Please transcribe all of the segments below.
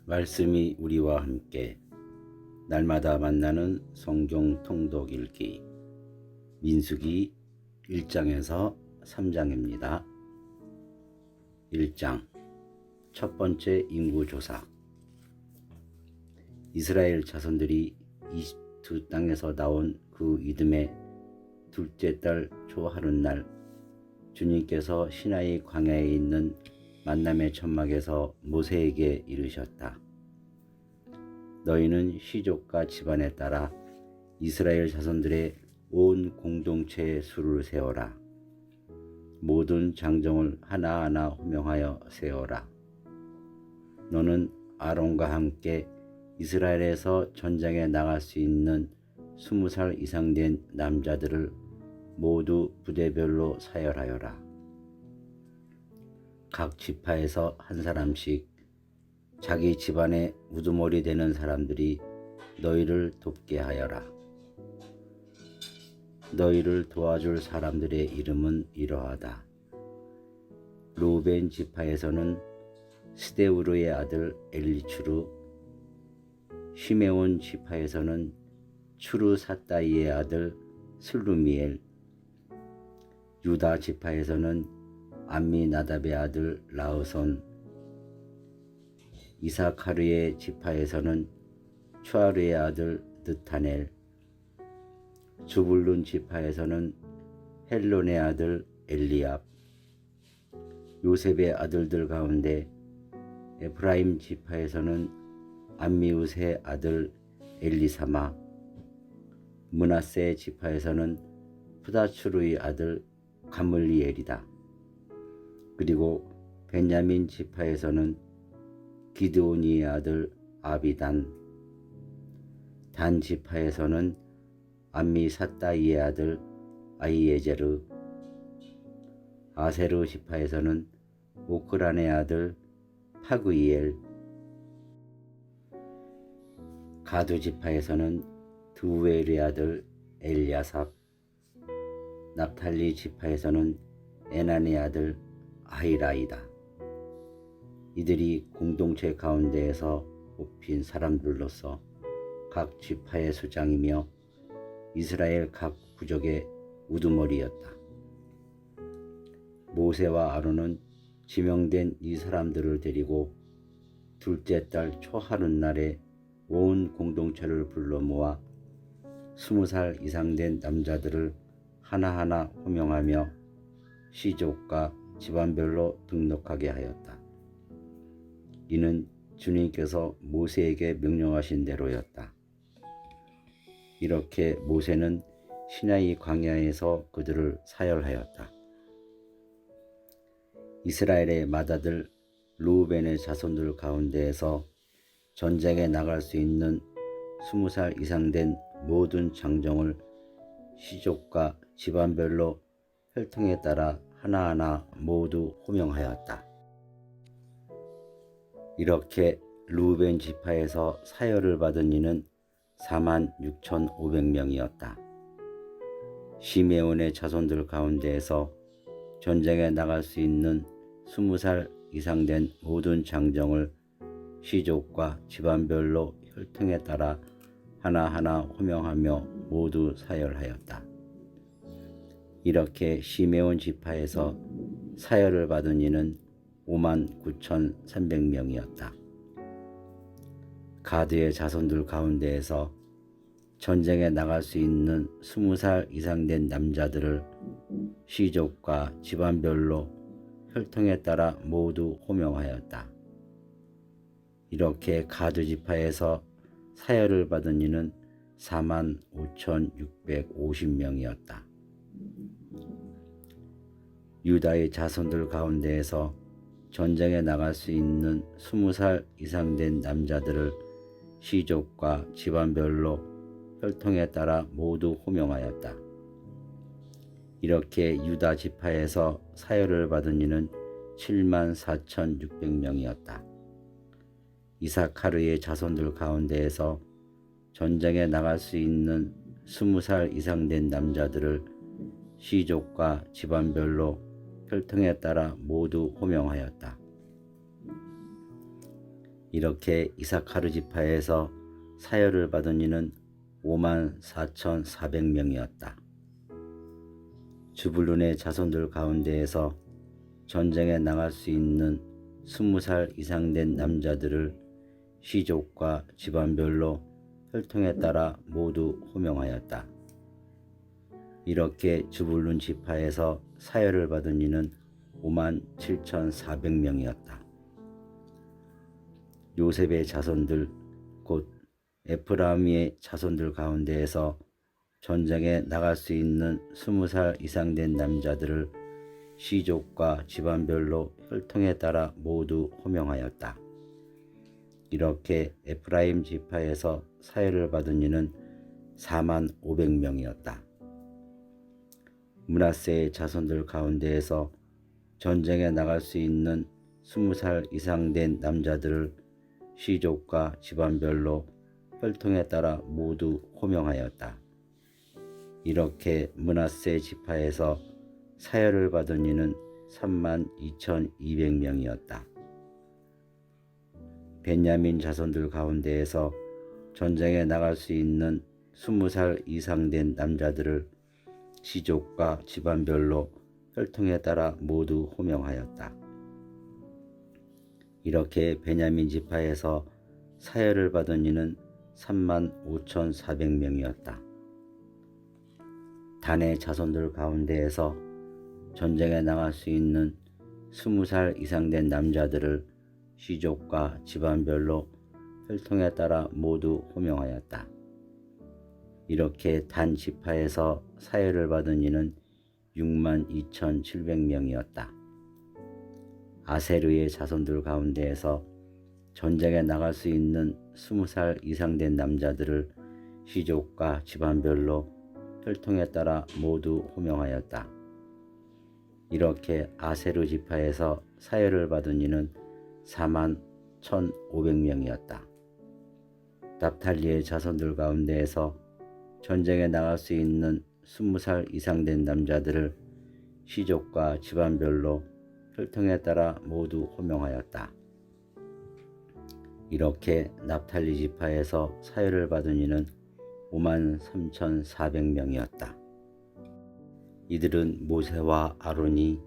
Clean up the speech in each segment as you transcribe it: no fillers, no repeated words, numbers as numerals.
말씀이 우리와 함께 날마다 만나는 성경 통독 읽기 민수기 1장에서 3장입니다. 1장 첫 번째 인구조사. 이스라엘 자손들이 이집트 땅에서 나온 그 이듬해 둘째 달 초하룻날 주님께서 시나이 광야에 있는 만남의 천막에서 모세에게 이르셨다. 너희는 시족과 집안에 따라 이스라엘 자손들의 온 공동체의 수를 세어라. 모든 장정을 하나하나 호명하여 세어라. 너는 아론과 함께 이스라엘에서 전장에 나갈 수 있는 20살 이상 된 남자들을 모두 부대별로 사열하여라. 각 지파에서 한 사람씩 자기 집안에 우두머리 되는 사람들이 너희를 돕게 하여라. 너희를 도와줄 사람들의 이름은 이러하다. 루벤 지파에서는 스데우르의 아들 엘리추르, 시메온 지파에서는 추르사따이의 아들 슬루미엘, 유다 지파에서는 암미나답의 아들 라흐손, 이사카르의 지파에서는 추아르의 아들 느타넬, 주불룬 지파에서는 헬론의 아들 엘리압, 요셉의 아들들 가운데 에프라임 지파에서는 암미우스의 아들 엘리사마, 므낫세 지파에서는 푸다추르의 아들 가물리엘이다. 그리고 베냐민 지파에서는 기드오니의 아들 아비단, 단 지파에서는 암미사따이의 아들 아히에제르, 아세르 지파에서는 오크란의 아들 파그이엘, 가두 지파에서는 드우엘의 아들 엘야삽, 납탈리 지파에서는 에난의 아들 아히라이다. 이들이 공동체 가운데에서 뽑힌 사람들로서 각 지파의 수장이며 이스라엘 각 부족의 우두머리였다. 모세와 아론은 지명된 이 사람들을 데리고 둘째 달 초하룻날에 온 공동체를 불러 모아 20살 이상 된 남자들을 하나하나 호명하며 시족과 집안별로 등록하게 하였다. 이는 주님께서 모세에게 명령하신 대로였다. 이렇게 모세는 시나이 광야에서 그들을 사열하였다. 이스라엘의 맏아들 르우벤의 자손들 가운데에서 전쟁에 나갈 수 있는 20살 이상 된 모든 장정을 시족과 집안별로 혈통에 따라 하나하나 모두 호명하였다. 이렇게 르우벤 지파에서 사열을 받은 이는 46,500명이었다. 시메온의 자손들 가운데에서 전쟁에 나갈 수 있는 20살 이상 된 모든 장정을 시족과 집안별로 혈통에 따라 하나하나 호명하며 모두 사열하였다. 이렇게 시메온 지파에서 사열을 받은 이는 59,300명이었다. 가드의 자손들 가운데에서 전쟁에 나갈 수 있는 20살 이상 된 남자들을 시족과 집안별로 혈통에 따라 모두 호명하였다. 이렇게 가드 지파에서 사열을 받은 이는 45,650명이었다. 유다의 자손들 가운데에서 전쟁에 나갈 수 있는 20살 이상 된 남자들을 시족과 집안별로 혈통에 따라 모두 호명하였다. 이렇게 유다 지파에서 사열을 받은 이는 74,600명이었다. 이사카르의 자손들 가운데에서 전쟁에 나갈 수 있는 20살 이상 된 남자들을 시족과 집안별로 혈통에 따라 모두 호명하였다. 이렇게 이사카르 지파에서 사열을 받은 이는 54,400명이었다. 주불룬의 자손들 가운데에서 전쟁에 나갈 수 있는 20살 이상 된 남자들을 시족과 집안별로 혈통에 따라 모두 호명하였다. 이렇게 주불룬 지파에서 사열을 받은 이는 57,400명이었다. 요셉의 자손들 곧 에프라임의 자손들 가운데에서 전쟁에 나갈 수 있는 20살 이상 된 남자들을 시족과 집안별로 혈통에 따라 모두 호명하였다. 이렇게 에프라임 지파에서 사열을 받은 이는 45,000명이었다. 므낫세의 자손들 가운데에서 전쟁에 나갈 수 있는 20살 이상 된 남자들을 시족과 집안별로 혈통에 따라 모두 호명하였다. 이렇게 므낫세 지파에서 사열을 받은 이는 32,200명이었다. 베냐민 자손들 가운데에서 전쟁에 나갈 수 있는 20살 이상 된 남자들을 시족과 집안별로 혈통에 따라 모두 호명하였다. 이렇게 베냐민 지파에서 사열을 받은 이는 35,400명이었다. 단의 자손들 가운데에서 전쟁에 나갈 수 있는 20살 이상 된 남자들을 시족과 집안별로 혈통에 따라 모두 호명하였다. 이렇게 단 지파에서 사열을 받은 이는 62,700명이었다. 아세르의 자손들 가운데에서 전쟁에 나갈 수 있는 20살 이상 된 남자들을 시족과 집안별로 혈통에 따라 모두 호명하였다. 이렇게 아세르 지파에서 사열을 받은 이는 41,500명이었다. 납탈리의 자손들 가운데에서 전쟁에 나갈 수 있는 20살 이상 된 남자들을 시족과 집안별로 혈통에 따라 모두 호명하였다. 이렇게 납탈리 지파에서 사열을 받은 이는 53,400명이었다. 이들은 모세와 아론이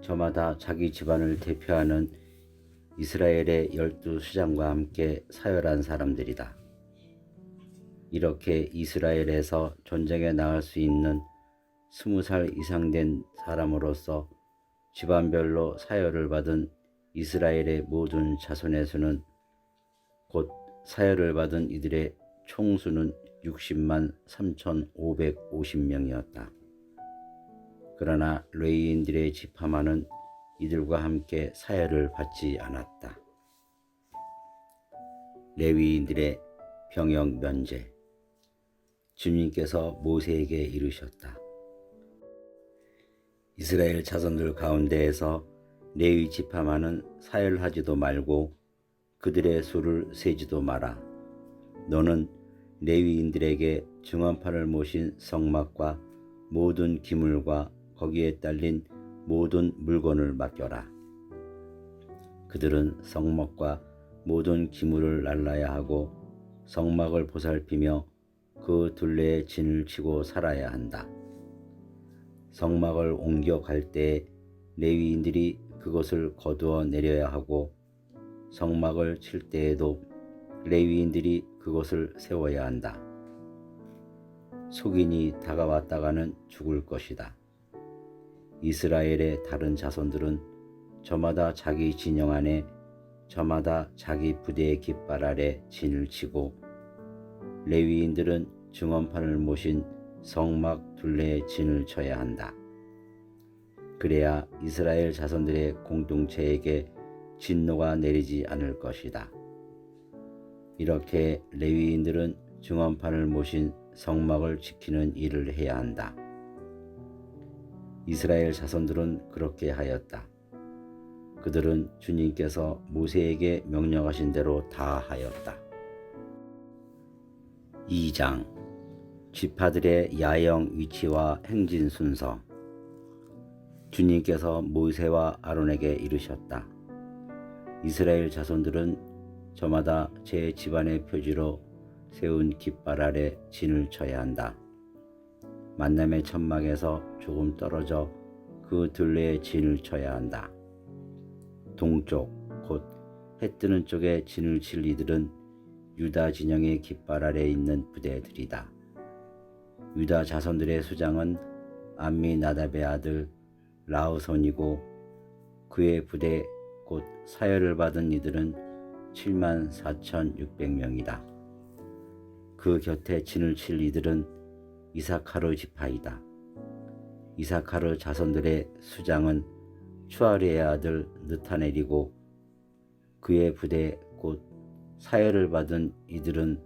저마다 자기 집안을 대표하는 이스라엘의 12수장과 함께 사열한 사람들이다. 이렇게 이스라엘에서 전쟁에 나갈 수 있는 20살 이상 된 사람으로서 집안별로 사열을 받은 이스라엘의 모든 자손의 수는 곧 사열을 받은 이들의 총수는 60만 3,550명이었다. 그러나 레위인들의 지파만은 이들과 함께 사열을 받지 않았다. 레위인들의 병역 면제. 주님께서 모세에게 이르셨다. 이스라엘 자손들 가운데에서 레위 지파만은 사열하지도 말고 그들의 수를 세지도 마라. 너는 레위인들에게 증언판을 모신 성막과 모든 기물과 거기에 딸린 모든 물건을 맡겨라. 그들은 성막과 모든 기물을 날라야 하고 성막을 보살피며 그 둘레에 진을 치고 살아야 한다. 성막을 옮겨 갈 때에 레위인들이 그것을 거두어 내려야 하고 성막을 칠 때에도 레위인들이 그것을 세워야 한다. 속인이 다가왔다가는 죽을 것이다. 이스라엘의 다른 자손들은 저마다 자기 진영 안에 저마다 자기 부대의 깃발 아래 진을 치고 레위인들은 증언판을 모신 성막 둘레에 진을 쳐야 한다. 그래야 이스라엘 자손들의 공동체에게 진노가 내리지 않을 것이다. 이렇게 레위인들은 증언판을 모신 성막을 지키는 일을 해야 한다. 이스라엘 자손들은 그렇게 하였다. 그들은 주님께서 모세에게 명령하신 대로 다 하였다. 2장 지파들의 야영 위치와 행진 순서. 주님께서 모세와 아론에게 이르셨다. 이스라엘 자손들은 저마다 제 집안의 표지로 세운 깃발 아래 진을 쳐야 한다. 만남의 천막에서 조금 떨어져 그 들레에 진을 쳐야 한다. 동쪽 곧 해 뜨는 쪽에 진을 칠 이들은 유다 진영의 깃발 아래 있는 부대들이다. 유다 자손들의 수장은 암미나답의 아들 라우손이고 그의 부대 곧 사열을 받은 이들은 74,600명이다. 그 곁에 진을 칠 이들은 이사카르 지파이다. 이사카르 자손들의 수장은 추아리의 아들 느타넬이고 그의 부대 곧 사열을 받은 이들은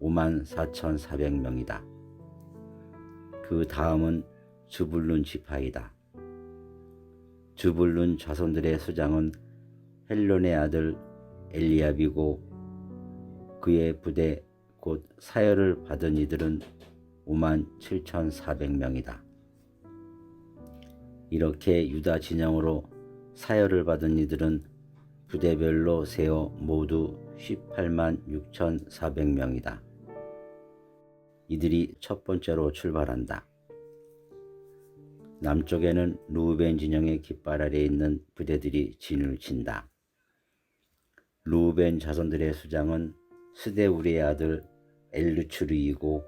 54,400명이다. 그 다음은 주불룬 지파이다. 주불룬 자손들의 수장은 헬론의 아들 엘리압이고 그의 부대 곧 사열을 받은 이들은 57,400명이다. 이렇게 유다 진영으로 사열을 받은 이들은 부대별로 세어 모두 186,400명이다. 이들이 첫 번째로 출발한다. 남쪽에는 루우벤 진영의 깃발 아래 있는 부대들이 진을 친다. 루우벤 자손들의 수장은 스데우리의 아들 엘르추르이고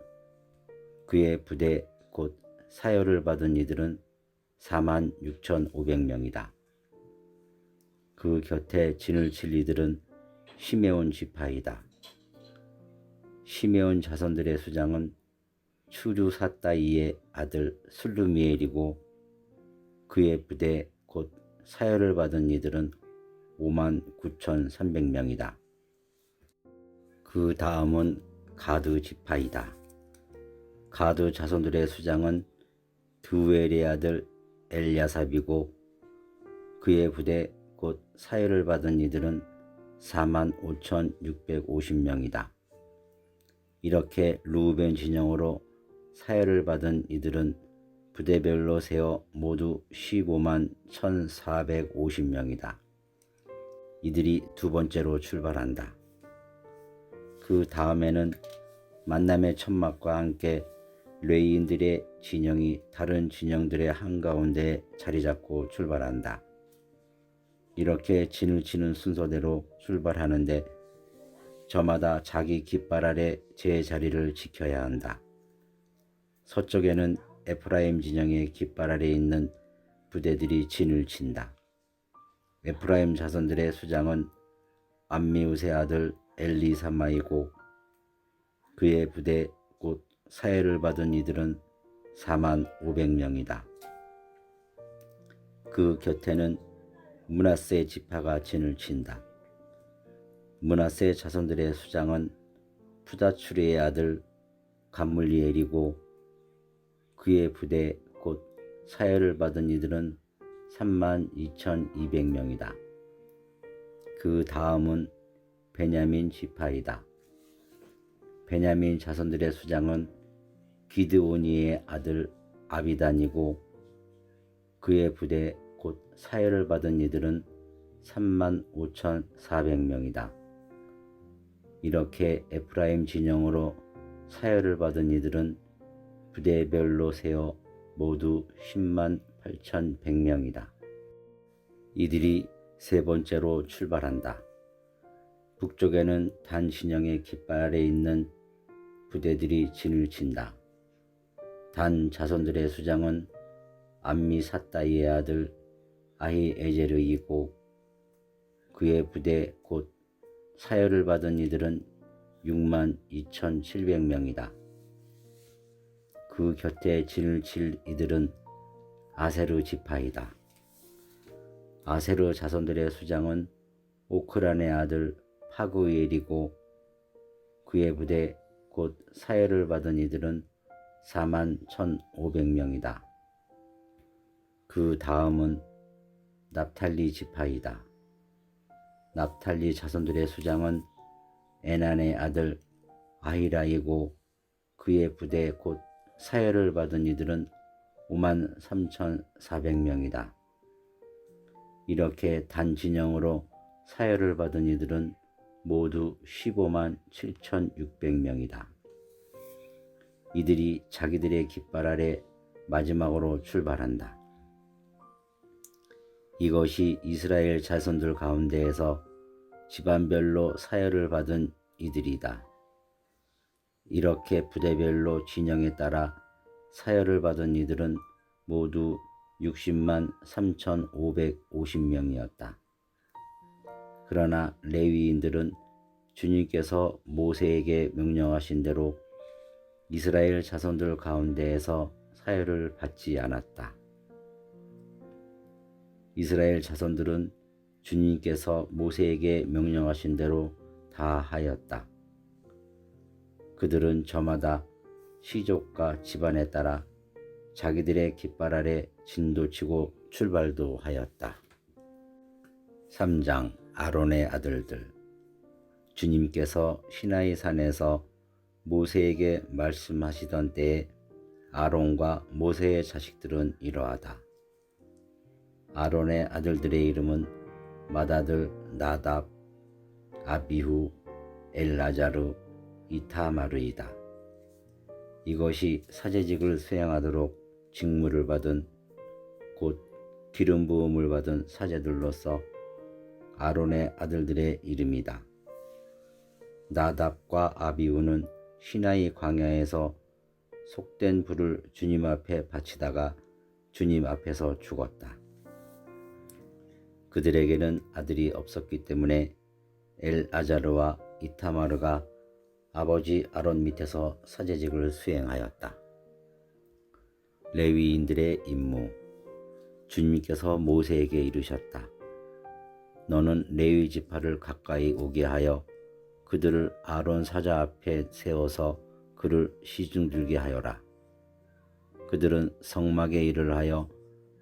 그의 부대 곧 사열을 받은 이들은 46,500명이다. 그 곁에 진을 칠 이들은 시메온 지파이다. 시메온 자손들의 수장은 추류사따이의 아들 슬루미엘이고 그의 부대 곧 사열을 받은 이들은 59,300명이다. 그 다음은 가드 지파이다. 가드 자손들의 수장은 드우엘의 아들 엘야삽이고 그의 부대 곧 사열을 받은 이들은 45,650명이다. 이렇게 루우벤 진영으로 사열을 받은 이들은 부대별로 세어 모두 151,450명이다. 이들이 두 번째로 출발한다. 그 다음에는 만남의 천막과 함께 레위인들의 진영이 다른 진영들의 한가운데에 자리잡고 출발한다. 이렇게 진을 치는 순서대로 출발하는데 저마다 자기 깃발 아래 제 자리를 지켜야 한다. 서쪽에는 에프라임 진영의 깃발 아래 있는 부대들이 진을 친다. 에프라임 자손들의 수장은 암미우스의 아들 엘리사마이고 그의 부대 곧 사열을 받은 이들은 45,000명이다. 그 곁에는 므낫세 지파가 진을 친다. 므낫세 자손들의 수장은 푸다추리의 아들 감물리엘이고 그의 부대 곧 사열을 받은 이들은 32,200명이다. 그 다음은 베냐민 지파이다. 베냐민 자손들의 수장은 기드오니의 아들 아비단이고 그의 부대 곧 사열을 받은 이들은 35,400명이다. 이렇게 에프라임 진영으로 사열을 받은 이들은 부대별로 세어 모두 108,100명이다. 이들이 세 번째로 출발한다. 북쪽에는 단 진영의 깃발 아래 있는 부대들이 진을 친다. 단 자손들의 수장은 암미사따이의 아들 아히에제르이고 그의 부대 곧 사열을 받은 이들은 62,700명이다. 그 곁에 진을 칠 이들은 아세르 지파이다. 아세르 자손들의 수장은 오크란의 아들 파구이엘이고 그의 부대 곧 사열을 받은 이들은 41,500명이다. 그 다음은 납탈리 지파이다. 납탈리 자손들의 수장은 에난의 아들 아히라이고 그의 부대 곧 사열을 받은 이들은 53,400명이다. 이렇게 단 진영으로 사열을 받은 이들은 모두 15만 7,600명이다. 이들이 자기들의 깃발 아래 마지막으로 출발한다. 이것이 이스라엘 자손들 가운데에서 집안별로 사열을 받은 이들이다. 이렇게 부대별로 진영에 따라 사열을 받은 이들은 모두 60만 3,550명이었다. 그러나 레위인들은 주님께서 모세에게 명령하신 대로 이스라엘 자손들 가운데에서 사열을 받지 않았다. 이스라엘 자손들은 주님께서 모세에게 명령하신 대로 다 하였다. 그들은 저마다 시족과 집안에 따라 자기들의 깃발 아래 진도치고 출발도 하였다. 3장 아론의 아들들. 주님께서 시나이 산에서 모세에게 말씀하시던 때에 아론과 모세의 자식들은 이러하다. 아론의 아들들의 이름은 맏아들 나답, 아비후, 엘라자르, 이타마르이다. 이것이 사제직을 수행하도록 직무를 받은 곧 기름 부음을 받은 사제들로서 아론의 아들들의 이름이다. 나답과 아비후는 시나이 광야에서 속된 불을 주님 앞에 바치다가 주님 앞에서 죽었다. 그들에게는 아들이 없었기 때문에 엘아자르와 이타마르가 아버지 아론 밑에서 사제직을 수행하였다. 레위인들의 임무. 주님께서 모세에게 이르셨다. 너는 레위 지파를 가까이 오게 하여 그들을 아론 사자 앞에 세워서 그를 시중들게 하여라. 그들은 성막의 일을 하여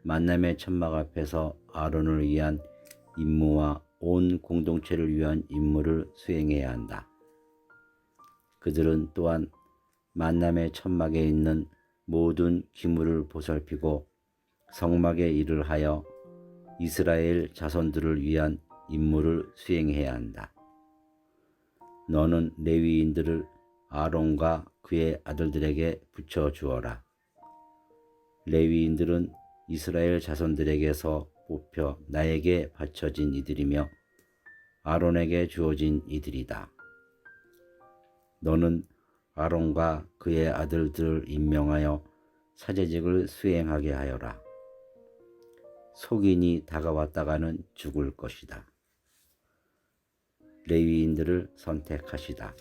만남의 천막 앞에서 아론을 위한 임무와 온 공동체를 위한 임무를 수행해야 한다. 그들은 또한 만남의 천막에 있는 모든 기물을 보살피고 성막의 일을 하여 이스라엘 자손들을 위한 임무를 수행해야 한다. 너는 레위인들을 아론과 그의 아들들에게 붙여주어라. 레위인들은 이스라엘 자손들에게서 뽑혀 나에게 바쳐진 이들이며 아론에게 주어진 이들이다. 너는 아론과 그의 아들들을 임명하여 사제직을 수행하게 하여라. 속인이 다가왔다가는 죽을 것이다. 레위인들을 선택하시다.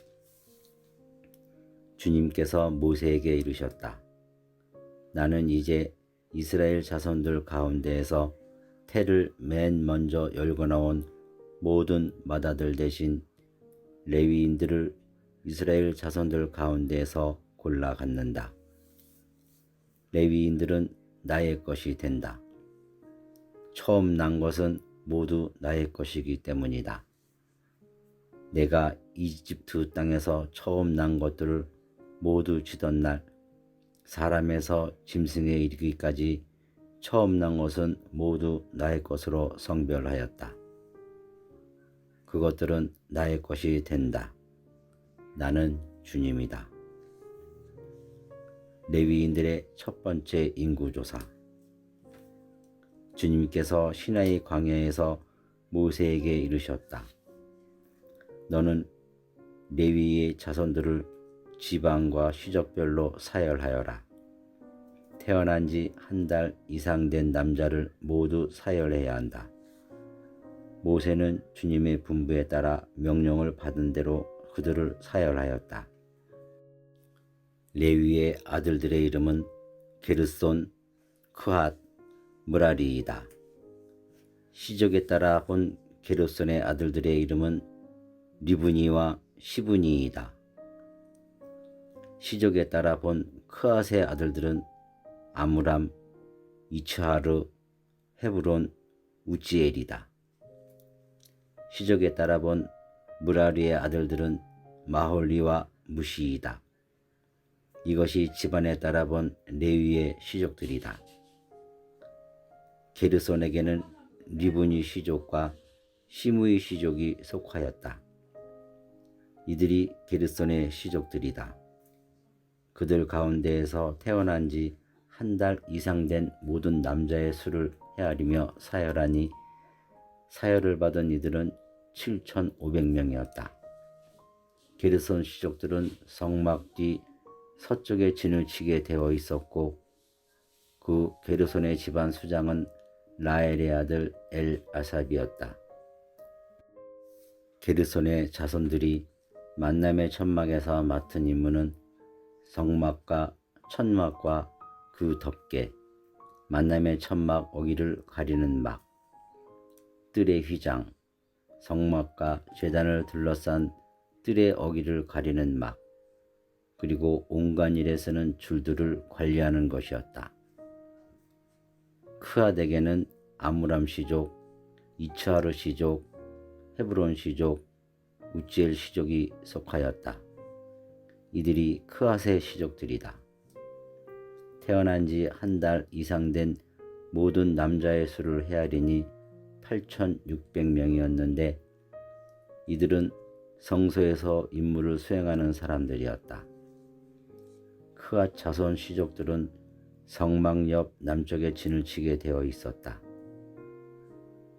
주님께서 모세에게 이르셨다. 나는 이제 이스라엘 자손들 가운데에서 태를 맨 먼저 열고 나온 모든 맏아들 대신 레위인들을 이스라엘 자손들 가운데에서 골라 갖는다. 레위인들은 나의 것이 된다. 처음 난 것은 모두 나의 것이기 때문이다. 내가 이집트 땅에서 처음 난 것들을 모두 치던 날 사람에서 짐승에 이르기까지 처음 난 것은 모두 나의 것으로 성별하였다. 그것들은 나의 것이 된다. 나는 주님이다. 레위인들의 첫 번째 인구조사. 주님께서 시나이 광야에서 모세에게 이르셨다. 너는 레위의 자손들을 지방과 시족별로 사열하여라. 태어난 지 한 달 이상 된 남자를 모두 사열해야 한다. 모세는 주님의 분부에 따라 명령을 받은 대로 그들을 사열하였다. 레위의 아들들의 이름은 게르손, 크핫, 므라리이다. 시족에 따라 본 게르손의 아들들의 이름은 리브니와 시브니이다. 시족에 따라 본 크핫의 아들들은 아므람, 이츠하르, 헤브론, 우지엘이다. 시족에 따라 본 므라리의 아들들은 마홀리와 무시이다. 이것이 집안에 따라 본 레위의 시족들이다. 게르손에게는 리브니 시족과 시므이 시족이 속하였다. 이들이 게르손의 시족들이다. 그들 가운데에서 태어난 지 한 달 이상 된 모든 남자의 수를 헤아리며 사열하니 사열을 받은 이들은 7,500명이었다. 게르손 시족들은 성막 뒤 서쪽에 진을 치게 되어 있었고 그 게르손의 집안 수장은 라엘의 아들 엘아삽이었다. 게르손의 자손들이 만남의 천막에서 맡은 임무는 성막과 천막과 그 덮개, 만남의 천막 어기를 가리는 막, 뜰의 휘장, 성막과 제단을 둘러싼 뜰의 어기를 가리는 막, 그리고 온갖 일에 쓰는 줄들을 관리하는 것이었다. 크아덱에는 아므람 시족, 이츠하르 시족, 헤브론 시족, 우지엘 시족이 속하였다. 이들이 크앗의 시족들이다. 태어난 지 한 달 이상 된 모든 남자의 수를 헤아리니 8,600명이었는데 이들은 성소에서 임무를 수행하는 사람들이었다. 크앗 자손 시족들은 성막 옆 남쪽에 진을 치게 되어 있었다.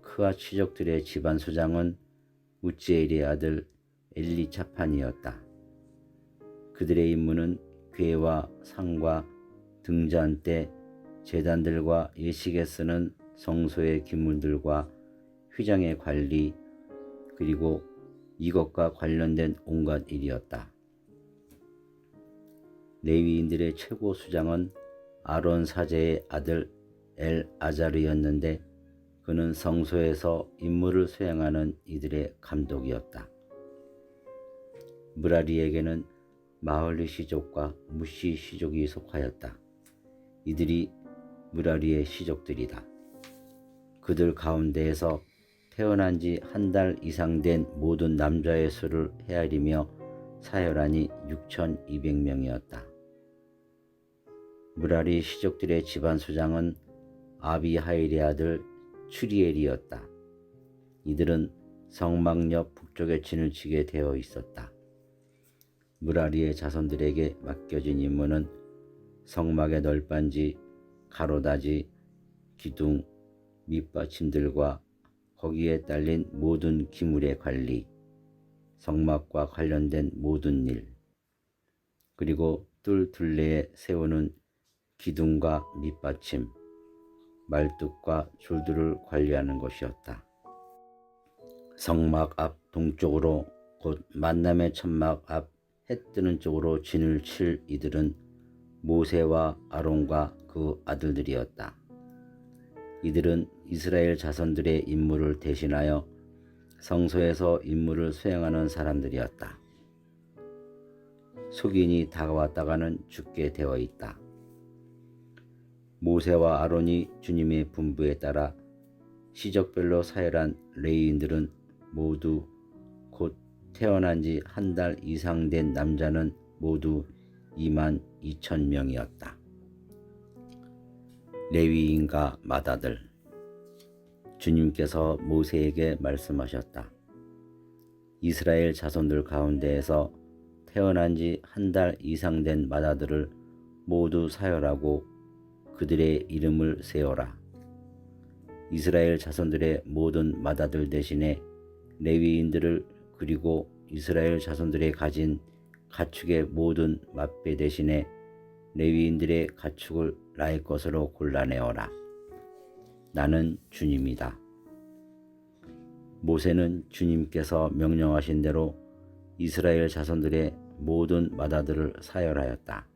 크앗 시족들의 집안 수장은 우지엘의 아들 엘리차판이었다. 그들의 임무는 궤와 상과 등잔 때 제단들과 예식에 쓰는 성소의 기물들과 휘장의 관리 그리고 이것과 관련된 온갖 일이었다. 레위인들의 최고 수장은 아론 사제의 아들 엘아자르였는데 그는 성소에서 임무를 수행하는 이들의 감독이었다. 무라리에게는 마흘리 시족과 무시 시족이 속하였다. 이들이 무라리의 시족들이다. 그들 가운데에서 태어난 지 한 달 이상 된 모든 남자의 수를 헤아리며 사열하니 6,200명이었다. 무라리 시족들의 집안 수장은 아비하일의 아들 추리엘이었다. 이들은 성막 옆 북쪽에 진을 치게 되어 있었다. 무라리의 자손들에게 맡겨진 임무는 성막의 널빤지, 가로다지, 기둥, 밑받침들과 거기에 딸린 모든 기물의 관리, 성막과 관련된 모든 일, 그리고 뜰 둘레에 세우는 기둥과 밑받침, 말뚝과 줄들을 관리하는 것이었다. 성막 앞 동쪽으로 곧 만남의 천막 앞 해뜨는 쪽으로 진을 칠 이들은 모세와 아론과 그 아들들이었다. 이들은 이스라엘 자손들의 임무를 대신하여 성소에서 임무를 수행하는 사람들이었다. 숙인이 다가왔다가는 죽게 되어 있다. 모세와 아론이 주님의 분부에 따라 시적별로 사열한 레위인들은 모두 곧 태어난 지 한 달 이상 된 남자는 모두 22,000명이었다. 레위인과 맏아들. 주님께서 모세에게 말씀하셨다. 이스라엘 자손들 가운데에서 태어난 지 한 달 이상 된 맏아들을 모두 사열하고 그들의 이름을 세어라. 이스라엘 자손들의 모든 맏아들 대신에 레위인들을 그리고 이스라엘 자손들의 가진 가축의 모든 맏배 대신에 레위인들의 가축을 나의 것으로 골라내어라. 나는 주님이다. 모세는 주님께서 명령하신 대로 이스라엘 자손들의 모든 맏아들을 사열하였다.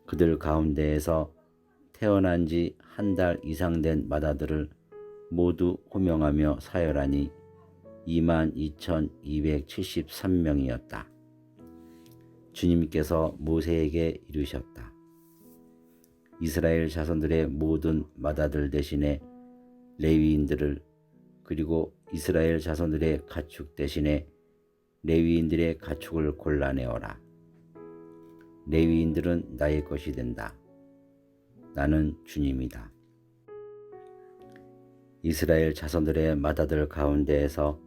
그들 가운데에서 태어난 지 한 달 이상 된 맏아들을 모두 호명하며 사열하니 22,273명이었다. 주님께서 모세에게 이르셨다. 이스라엘 자손들의 모든 맏아들 대신에 레위인들을 그리고 이스라엘 자손들의 가축 대신에 레위인들의 가축을 골라내어라. 레위인들은 나의 것이 된다. 나는 주님이다. 이스라엘 자손들의 맏아들 가운데에서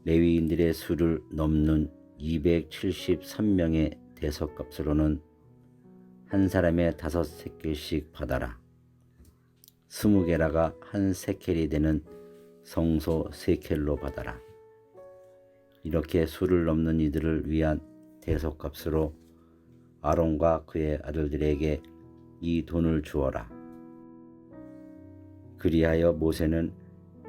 레위인들의 수를 넘는 273명의 대속값으로는 한 사람의 5세켈씩 받아라. 20게라가 한 세켈이 되는 성소 세켈로 받아라. 이렇게 수를 넘는 이들을 위한 대속값으로 아론과 그의 아들들에게 이 돈을 주어라. 그리하여 모세는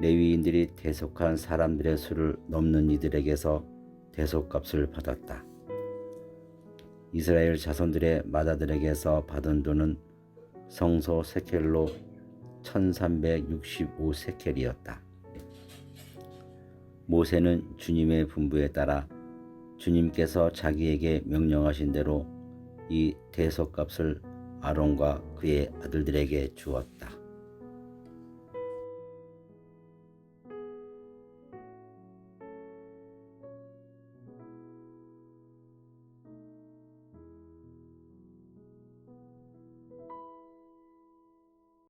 레위인들이 대속한 사람들의 수를 넘는 이들에게서 대속값을 받았다. 이스라엘 자손들의 맏아들에게서 받은 돈은 성소 세켈로 1365세켈이었다. 모세는 주님의 분부에 따라 주님께서 자기에게 명령하신 대로 이 대속값을 아론과 그의 아들들에게 주었다.